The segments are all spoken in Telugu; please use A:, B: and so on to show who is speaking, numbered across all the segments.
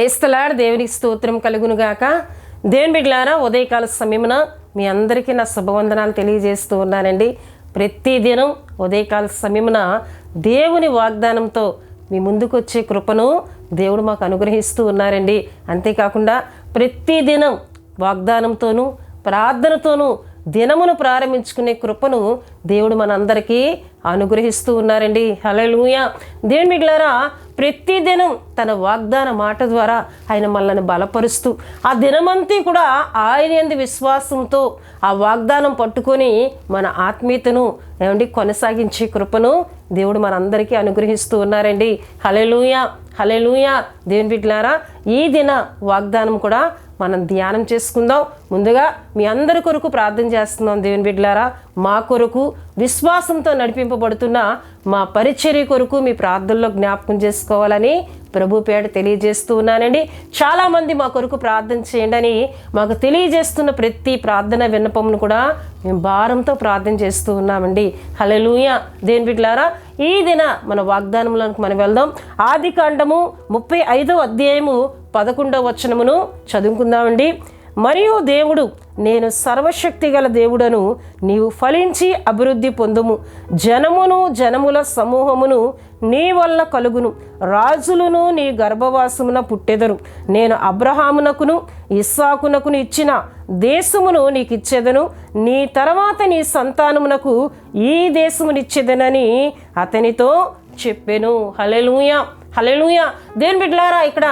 A: Praise the lord. దేవునికి స్తోత్రం కలుగునుగాక. దేవుని బిడ్డలారా, ఉదయకాల సమయమున మీ అందరికీ నా శుభవందనాలు తెలియజేస్తూ ఉన్నానండి. ప్రతిదినం ఉదయకాల సమయమున దేవుని వాగ్దానంతో మీ ముందుకు వచ్చే కృపను దేవుడు మాకు అనుగ్రహిస్తూ ఉన్నారండి. అంతేకాకుండా ప్రతిదినం వాగ్దానంతోనూ ప్రార్థనతోనూ దినమును ప్రారంభించుకునే కృపను దేవుడు మనందరికీ అనుగ్రహిస్తూ ఉన్నారండి. హల్లెలూయా. దేవుని బిడ్డలారా, ప్రతిదినం తన వాగ్దాన మాట ద్వారా ఆయన మనల్ని బలపరుస్తూ ఆ దినమంతా కూడా ఆయన యందు విశ్వాసంతో ఆ వాగ్దానం పట్టుకొని మన ఆత్మీయతను కొనసాగించే కృపను దేవుడు మనందరికీ అనుగ్రహిస్తూ ఉన్నారండి. హల్లెలూయా, హల్లెలూయా. దేవుని బిడ్డలారా, ఈ దిన వాగ్దానం కూడా మనం ధ్యానం చేసుకుందాం. ముందుగా మీ అందరి కొరకు ప్రార్థన చేస్తున్నాం. దేవుని బిడ్డలారా, మా కొరకు విశ్వాసంతో నడిపింపబడుతున్న మా పరిచర్య కొరకు మీ ప్రార్థనలో జ్ఞాపకం చేసుకోవాలని ప్రభు పేట తెలియజేస్తూ ఉన్నానండి. చాలామంది మా కొరకు ప్రార్థన చేయండి అని మాకు తెలియజేస్తున్న ప్రతి ప్రార్థన విన్నపమును కూడా మేము భారంతో ప్రార్థన చేస్తూ ఉన్నామండి. హల్లెలూయా. దేవుని బిడ్డలారా, ఈ దిన మన వాగ్దానంలోకి మనం వెళ్దాం. ఆదికాండము 35వ అధ్యాయము 11వ వచనమును చదువుకుందామండి. మరియు దేవుడు, నేను సర్వశక్తి గల దేవుడను, నీవు ఫలించి అభివృద్ధి పొందుము, జనమును జనముల సమూహమును నీ వల్ల కలుగును, రాజులను నీ గర్భవాసమున పుట్టెదరు, నేను అబ్రహామునకును ఇస్సాకునకును ఇచ్చిన దేశమును నీకు ఇచ్చేదను, నీ తర్వాత నీ సంతానమునకు ఈ దేశమునిచ్చేదనని అతనితో చెప్పెను. హల్లెలూయా, హల్లెలూయా. దేవుని బిడ్డలారా, ఇక్కడ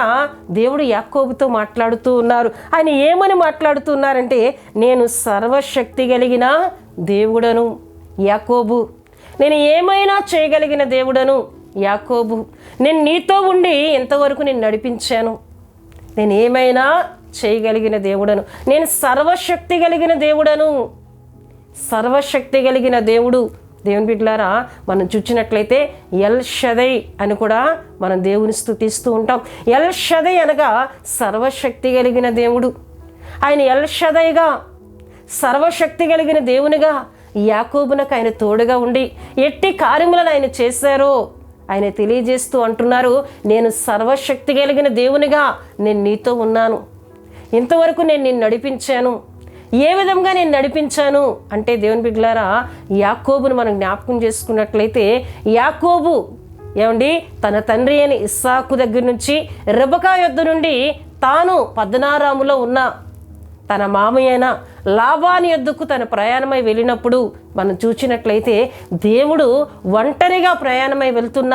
A: దేవుడు యాకోబుతో మాట్లాడుతూ ఉన్నారు. ఆయన ఏమని మాట్లాడుతున్నారంటే, నేను సర్వశక్తి కలిగిన దేవుడను యాకోబు, నేను ఏమైనా చేయగలిగిన దేవుడను యాకోబు, నేను నీతో ఉండి ఇంతవరకు నేను నడిపించాను, నేను ఏమైనా చేయగలిగిన దేవుడను, నేను సర్వశక్తి కలిగిన దేవుడను. సర్వశక్తి కలిగిన దేవుడు. దేవుని బిడ్డలారా, మనం చూచినట్లయితే ఎల్ షదై అని కూడా మనం దేవుని స్తుతిస్తూ ఉంటాం. ఎల్ షదై అనగా సర్వశక్తి కలిగిన దేవుడు. ఆయన ఎల్ షదైగా సర్వశక్తి కలిగిన దేవునిగా యాకోబునకు ఆయన తోడుగా ఉండి ఎట్టి కార్యములను ఆయన చేశారో ఆయన తెలియజేస్తూ అంటున్నారు, నేను సర్వశక్తి కలిగిన దేవునిగా నేను నీతో ఉన్నాను, ఇంతవరకు నేను నిన్ను నడిపించాను. ఏ విధంగా నేను నడిపించాను అంటే, దేవుని బిడ్డలారా, యాకోబును మనం జ్ఞాపకం చేసుకున్నట్లయితే, యాకోబు తన తండ్రి అయిన ఇస్సాకు దగ్గర నుంచి రెబకా యొద్ద నుండి తాను పద్దనారాములో ఉన్న తన మామయ్యైన లాబాను యొద్దకు తన ప్రయాణమై వెళ్ళినప్పుడు మనం చూసినట్లయితే, దేవుడు ఒంటరిగా ప్రయాణమై వెళ్తున్న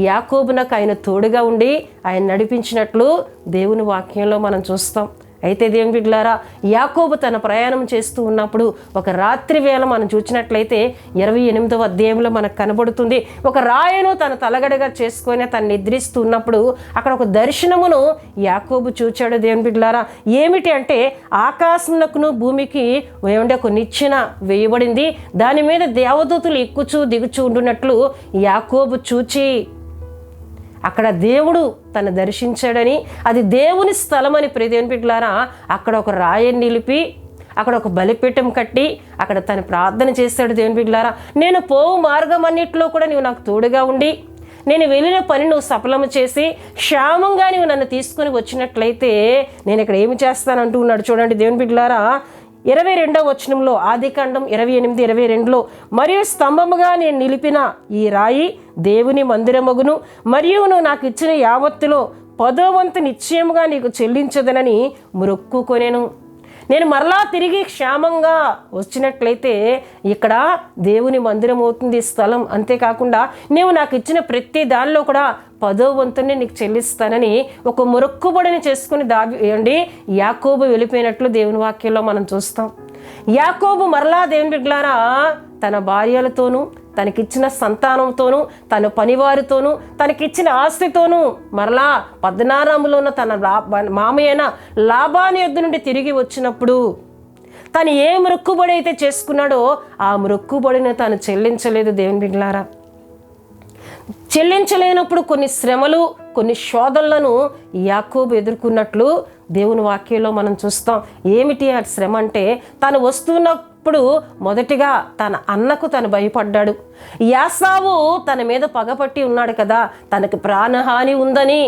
A: యాకోబునకు ఆయన తోడుగా ఉండి ఆయన నడిపించినట్లు దేవుని వాక్యంలో మనం చూస్తాం. అయితే దేవుని బిడ్డలారా, యాకోబు తన ప్రయాణం చేస్తూ ఉన్నప్పుడు ఒక రాత్రి వేళ మనం చూసినట్లయితే 28వ అధ్యాయంలో మనకు కనబడుతుంది. ఒక రాయను తన తలగడగా చేసుకొని తను నిద్రిస్తూ ఉన్నప్పుడు అక్కడ ఒక దర్శనమును యాకోబు చూచాడు. దేవుని బిడ్డలారా, ఏమిటి అంటే, ఆకాశమునకును భూమికి ఒక నిచ్చెన వేయబడింది, దాని మీద దేవదూతలు ఎక్కుచూ దిగుచూ ఉండునట్లు యాకోబు చూచి అక్కడ దేవుడు తను దర్శించాడని, అది దేవుని స్థలం అని దేవుని బిడ్డలారా, అక్కడ ఒక రాయిని నిలిపి అక్కడ ఒక బలిపీఠం కట్టి అక్కడ తను ప్రార్థన చేశాడు. దేవుని బిడ్డలారా, నేను పోవు మార్గం అన్నిటిలో కూడా నీవు నాకు తోడుగా ఉండి నేను వెళ్ళిన పని నువ్వు సఫలము చేసి క్షేమంగా నువ్వు నన్ను తీసుకొని వచ్చినట్లయితే నేను ఇక్కడ ఏమి చేస్తానంటూ ఉన్నాడు. చూడండి దేవుని బిడ్డలారా, 22వ వచనంలో, ఆదికాండం 28:22లో, మరియు స్తంభముగా నేను నిలిపిన ఈ రాయి దేవుని మందిరమగును, మరియు నువ్వు నాకు ఇచ్చిన యావత్తులో 10వ వంతు నిశ్చయముగా నీకు చెల్లించదనని మొక్కుకొనెను. నేను మరలా తిరిగి క్షేమంగా వచ్చినట్లయితే ఇక్కడ దేవుని మందిరం అవుతుంది స్థలం. అంతేకాకుండా నీవు నాకు ఇచ్చిన ప్రతి దానిలో కూడా 10వ వంతుని నీకు చెల్లిస్తానని ఒక మొక్కుబడిని చేసుకుని యాకోబు వెళ్ళిపోయినట్లు దేవుని వాక్యంలో మనం చూస్తాం. యాకోబు మరలా దేవుని బిడ్డలారా తన భార్యలతోనూ తనకిచ్చిన సంతానంతోనూ తన పనివారితోనూ తనకిచ్చిన ఆస్తితోనూ మరలా పద్దనారాములో ఉన్న తన మామయ్యైన లాబాను యొద్ద నుండి తిరిగి వచ్చినప్పుడు తను ఏ మొక్కుబడి అయితే చేసుకున్నాడో ఆ మొక్కుబడిని తాను చెల్లించలేదు. దేవుని బిడ్డలారా, చెల్లించలేనప్పుడు కొన్ని శ్రమలు కొన్ని శోధనలను యాకోబు ఎదుర్కొన్నట్లు దేవుని వాక్యంలో మనం చూస్తాం. ఏమిటి ఆ శ్రమ అంటే, తను వస్తున్నప్పుడు మొదటిగా తన అన్నకు తను భయపడ్డాడు. యాసావు తన మీద పగపట్టి ఉన్నాడు కదా, తనకు ప్రాణహాని ఉందని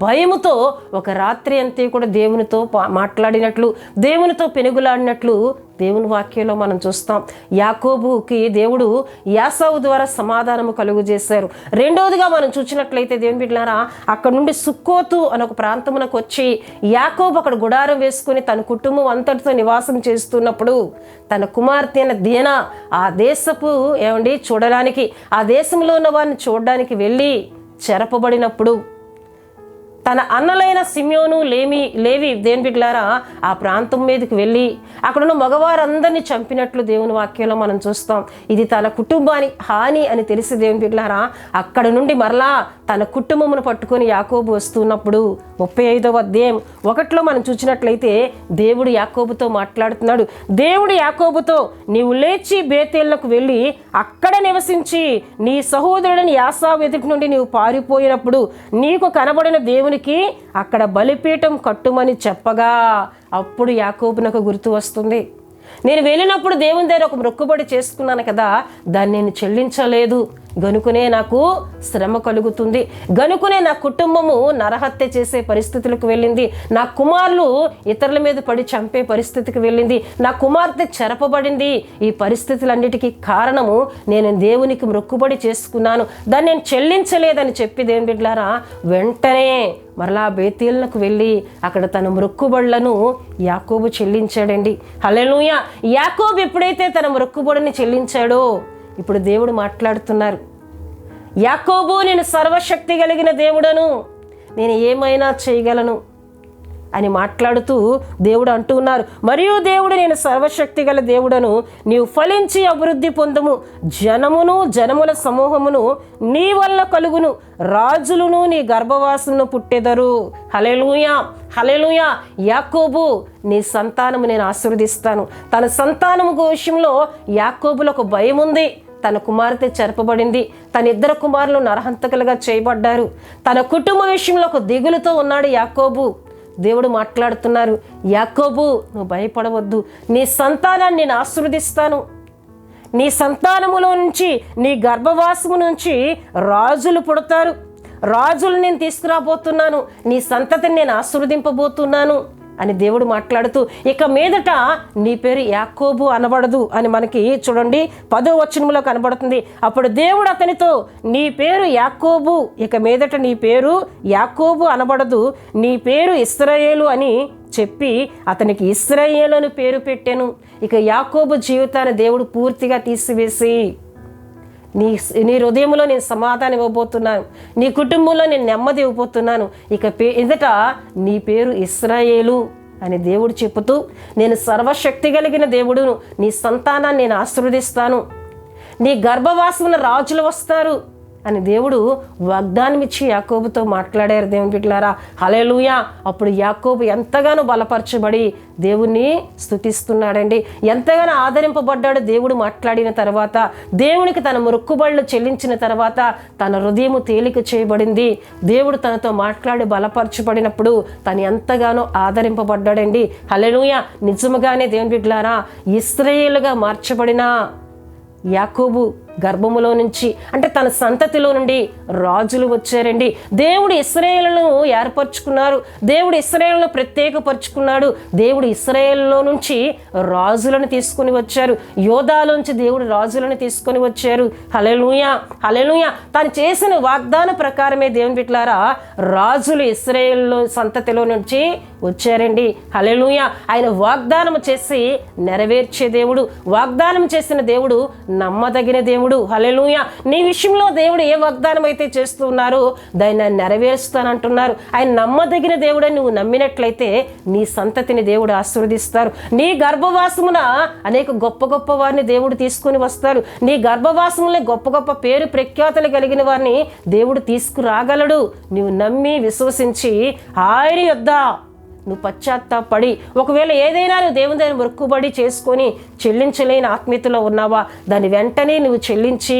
A: భయముతో ఒక రాత్రి అంతా కూడా దేవునితో మాట్లాడినట్లు, దేవునితో పెనుగులాడినట్లు దేవుని వాక్యంలో మనం చూస్తాం. యాకోబుకి దేవుడు యాసావు ద్వారా సమాధానము కలుగు చేశారు. రెండవదిగా మనం చూసినట్లయితే దేవుని బిడ్డలారా, అక్కడ నుండి సుక్కోతు అని ఒక ప్రాంతమునకు వచ్చి యాకోబు అక్కడ గుడారం వేసుకుని తన కుటుంబం అంతటితో నివాసం చేస్తున్నప్పుడు తన కుమార్తె అయిన దీనా ఆ దేశపు చూడడానికి, ఆ దేశంలో ఉన్న వారిని చూడడానికి వెళ్ళి చెరపబడినప్పుడు తన అన్నలైన సిమ్యోను లేవి దేవుని బిడ్డలారా ఆ ప్రాంతం మీదకి వెళ్ళి అక్కడున్న మగవారందరినీ చంపినట్లు దేవుని వాక్యంలో మనం చూస్తాం. ఇది తన కుటుంబానికి హాని అని తెలిసి దేవుని బిడ్డలారా అక్కడ నుండి మరలా తన కుటుంబమును పట్టుకొని యాకోబు వస్తున్నప్పుడు 35వ అధ్యాయం 1లో మనం చూసినట్లయితే దేవుడు యాకోబుతో మాట్లాడుతున్నాడు. దేవుడు యాకోబుతో, నీవు లేచి బేతేళ్లకు వెళ్ళి అక్కడ నివసించి నీ సహోదరుడిని యాసావు ఎదుటి నుండి నీవు పారిపోయినప్పుడు నీకు కనబడిన దేవునికి అక్కడ బలిపీఠం కట్టుమని చెప్పగా అప్పుడు యాకోబునకు గుర్తు వస్తుంది. నేను వెళ్ళినప్పుడు దేవుని దగ్గర ఒక మొక్కుబడి చేసుకున్నాను కదా, దాన్ని నేను చెల్లించలేదు గనుకునే నాకు శ్రమ కలుగుతుంది, గనుకునే నా కుటుంబము నరహత్య చేసే పరిస్థితులకు వెళ్ళింది, నా కుమారులు ఇతరుల మీద పడి చంపే పరిస్థితికి వెళ్ళింది, నా కుమార్తె చెరపబడింది. ఈ పరిస్థితులన్నిటికీ కారణము నేను దేవునికి మొక్కుబడి చేసుకున్నాను, దాన్ని నేను చెల్లించలేదని చెప్పి దేవుని బిడ్డలారా వెంటనే మరలా బేతేలునకు వెళ్ళి అక్కడ తన మొక్కుబడులను యాకోబు చెల్లించాడండి. హల్లెలూయా. యాకోబు ఎప్పుడైతే తన మొక్కుబడిని చెల్లించాడో ఇప్పుడు దేవుడు మాట్లాడుతున్నారు. యాకోబు, నేను సర్వశక్తి కలిగిన దేవుడను, నేను ఏమైనా చేయగలను అని మాట్లాడుతూ దేవుడు అంటున్నారు. మరియు దేవుడు, నేను సర్వశక్తి గల దేవుడను, నీవు ఫలించి అభివృద్ధి పొందుము, జనముల సమూహమును నీ వల్ల కలుగును, రాజులను నీ గర్భవాసులను పుట్టెదరు. హల్లెలూయా, హల్లెలూయా. యాకోబు, నీ సంతానము నేను ఆశీర్వదిస్తాను. తన సంతానము విషయంలో యాకోబులో ఒక భయం ఉంది. తన కుమార్తె చెరపబడింది, తన 2 కుమారులు నరహంతకులుగా చేయబడ్డారు. తన కుటుంబ విషయంలో ఒక దిగులుతో ఉన్నాడు యాకోబు. దేవుడు మాట్లాడుతున్నారు, యాకోబు నువ్వు భయపడవద్దు, నీ సంతానాన్ని నేను ఆశీర్వదిస్తాను, నీ సంతానములో నుంచి, నీ గర్భవాసము నుంచి రాజులు పుడతారు, రాజులు నేను తీసుకురాబోతున్నాను, నీ సంతతిని నేను ఆశీర్వదింపబోతున్నాను అని దేవుడు మాట్లాడుతూ, ఇక మీదట నీ పేరు యాకోబు అనబడదు అని మనకి చూడండి 10వ వచనంలో కనబడుతుంది. అప్పుడు దేవుడు అతనితో, నీ పేరు యాకోబు, ఇక మీదట నీ పేరు యాకోబు అనబడదు, నీ పేరు ఇశ్రాయేలు అని చెప్పి అతనికి ఇశ్రాయేలు అని పేరు పెట్టాను. ఇక యాకోబు జీవితాన్ని దేవుడు పూర్తిగా తీసివేసి నీ హృదయంలో నేను సమాధానం ఇవ్వబోతున్నాను, నీ కుటుంబంలో నేను నెమ్మది ఇవ్వబోతున్నాను, ఇక ఎదుట నీ పేరు ఇశ్రాయేలు అని దేవుడు చెబుతూ, నేను సర్వశక్తి కలిగిన దేవుడును, నీ సంతానాన్ని నేను ఆశీర్వదిస్తాను, నీ గర్భవాసమున రాజులు వస్తారు అని దేవుడు వాగ్దానం ఇచ్చి యాకోబుతో మాట్లాడారు. దేవుని బిడ్డలారా హల్లెలూయా. అప్పుడు యాకోబు ఎంతగానో బలపరచబడి దేవుణ్ణి స్తుతిస్తున్నాడండి, ఎంతగానో ఆదరింపబడ్డాడు. దేవుడు మాట్లాడిన తర్వాత, దేవునికి తన మొక్కుబడులు చెల్లించిన తర్వాత తన హృదయము తేలిక చేయబడింది. దేవుడు తనతో మాట్లాడి బలపరచబడినప్పుడు తను ఎంతగానో ఆదరింపబడ్డాడండి. హల్లెలూయా. నిజముగానే దేవుని బిడ్డలారా ఇశ్రాయేలుగా మార్చబడిన యాకోబు గర్భములో నుంచి, అంటే తన సంతతిలో నుండి రాజులు వచ్చారండి. దేవుడు ఇశ్రాయేలును ఏర్పరచుకున్నారు, దేవుడు ఇశ్రాయేలును ప్రత్యేకపరుచుకున్నాడు. దేవుడు ఇశ్రాయేలులో నుంచి రాజులను తీసుకొని వచ్చారు, యోధాలోంచి దేవుడు రాజులను తీసుకొని వచ్చారు. హల్లెలూయా, హల్లెలూయా. తాను చేసిన వాగ్దాన ప్రకారమే దేవుని బిడ్డలారా రాజులు ఇశ్రాయేలు సంతతిలో నుంచి వచ్చారండి. హల్లెలూయా. ఆయన వాగ్దానం చేసి నెరవేర్చే దేవుడు, వాగ్దానం చేసిన దేవుడు నమ్మదగిన దేవుడు. హల్లెలూయా. నీ విషయంలో దేవుడు ఏ వాగ్దానం అయితే చేస్తున్నారో దాన్ని నెరవేరుస్తానంటున్నారు. ఆయన నమ్మదగిన దేవుడని నువ్వు నమ్మినట్లయితే నీ సంతతిని దేవుడు ఆశీర్వదిస్తారు. నీ గర్భవాసమున అనేక గొప్ప గొప్ప వారిని దేవుడు తీసుకొని వస్తారు. నీ గర్భవాసములే గొప్ప గొప్ప పేరు ప్రఖ్యాతులు కలిగిన వారిని దేవుడు తీసుకురాగలడు. నువ్వు నమ్మి విశ్వసించి ఆయన యొద్ద నువ్వు పశ్చాత్తాపడి, ఒకవేళ ఏదైనా నువ్వు దేవుని దగ్గర మొక్కుబడి చేసుకొని చెల్లించలేని ఆత్మీయతలో ఉన్నావా, దాన్ని వెంటనే నువ్వు చెల్లించి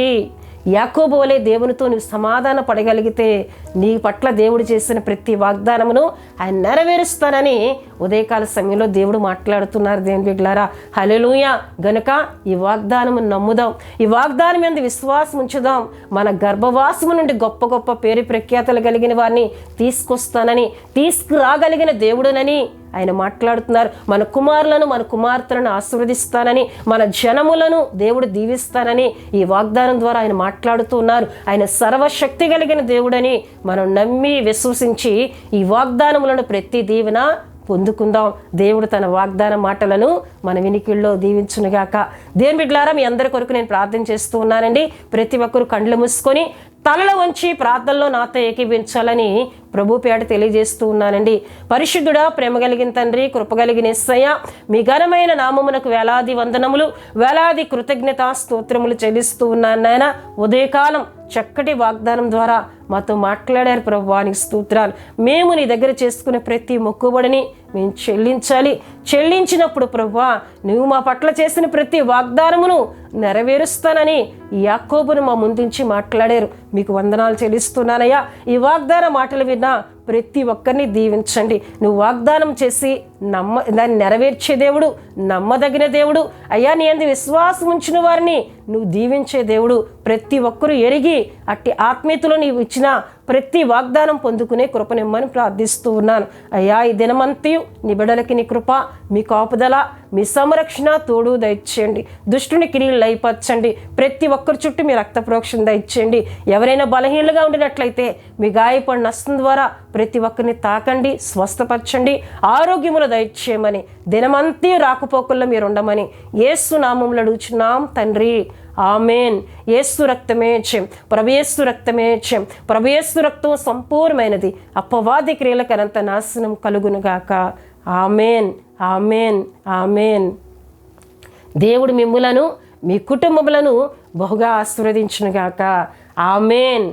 A: యాకోబు వలె దేవునితో నువ్వు సమాధాన పడగలిగితే నీ పట్ల దేవుడు చేసిన ప్రతి వాగ్దానమును ఆయన నెరవేరుస్తానని ఉదయకాల సమయంలో దేవుడు మాట్లాడుతున్నారు. దేవుని బిడ్డలారా, హల్లెలూయా. గనుక ఈ వాగ్దానము నమ్ముదాం, ఈ వాగ్దానం మీద విశ్వాసం ఉంచుదాం. మన గర్భవాసము నుండి గొప్ప గొప్ప పేరు ప్రఖ్యాతలు కలిగిన వారిని తీసుకొస్తానని, తీసుకురాగలిగిన దేవుడునని ఆయన మాట్లాడుతున్నారు. మన కుమారులను మన కుమార్తెలను ఆశీర్వదిస్తానని, మన జనములను దేవుడు దీవిస్తానని ఈ వాగ్దానం ద్వారా ఆయన మాట్లాడుతూ ఉన్నారు. ఆయన సర్వశక్తి కలిగిన దేవుడని మనం నమ్మి విశ్వసించి ఈ వాగ్దానములను ప్రతి దీవెన పొందుకుందాం. దేవుడు తన వాగ్దాన మాటలను మన వినికిల్లో దీవించునుగాక. దేవుని బిడ్డలారా, మీ అందరి కొరకు నేను ప్రార్థన చేస్తూ ఉన్నానండి. ప్రతి ఒక్కరు కళ్ళు మూసుకొని తలలు వంచి ప్రార్థనలో నాతో ఏకీభించాలని ప్రభు పేట తెలియజేస్తూ ఉన్నానండి. పరిశుద్ధుడా, ప్రేమ కలిగిన తండ్రి, కృప కలిగిన యేసయ్య, మీ ఘనమైన నామమునకు వేలాది వందనములు, వేలాది కృతజ్ఞతా స్తోత్రములు చెల్లిస్తూ ఉన్నాను నాయన. ఉదయకాలం చక్కటి వాగ్దానం ద్వారా మాతో మాట్లాడారు ప్రభువానికి స్తోత్రాలు. మేము నీ దగ్గర చేసుకునే ప్రతి మొక్కుబడిని మేము చెల్లించాలి. చెల్లించినప్పుడు ప్రభువా, నువ్వు మా పట్ల చేసిన ప్రతి వాగ్దానమును నెరవేరుస్తానని యాకోబును మా ముందుంచి మాట్లాడారు. మీకు వందనాలు చెల్లిస్తున్నానయ్యా. ఈ వాగ్దాన మాటలు విన్నా ప్రతి ఒక్కరిని దీవించండి. నువ్వు వాగ్దానం చేసి దాన్ని నెరవేర్చే దేవుడు, నమ్మదగిన దేవుడు అయ్యా. నీ అందు విశ్వాసం ఉంచిన వారిని నువ్వు దీవించే దేవుడు. ప్రతి ఒక్కరూ ఎరిగి అట్టి ఆత్మీయతలో నీవు ఇచ్చిన ప్రతి వాగ్దానం పొందుకునే కృపనిమ్మని ప్రార్థిస్తూ ఉన్నాను అయ్యా. ఈ దినమంతయు నీ బిడ్డలకి నీ కృప, మీ కాపుదల, మీ సంరక్షణ తోడు దయచేయండి. దుష్టుని క్రియలు లయపరచండి. ప్రతి ఒక్కరి చుట్టూ మీ రక్త ప్రోక్షణ దయచేయండి. ఎవరైనా బలహీనలుగా ఉండినట్లయితే మీ గాయపడిన హస్తం ద్వారా ప్రతి ఒక్కరిని తాకండి, స్వస్థపరచండి, ఆరోగ్యములు దయచేయమని, దినమంతయు రాకపోకల్లో మీరు ఉండమని యేసు నామములో అడుగుచున్నాం తండ్రి. ఆమెన్. యేసు రక్తమే జయం, ప్రభుయేసు రక్తమే జయం. ప్రభుయేసు రక్తం సంపూర్ణమైనది. అపవాది క్రియలకు అనంత నాశనం కలుగునుగాక. Amen, amen, amen. దేవుడు మిమ్ములను మీ కుటుంబములను బహుగా ఆశీర్వదించునుగాక. ఆమెన్.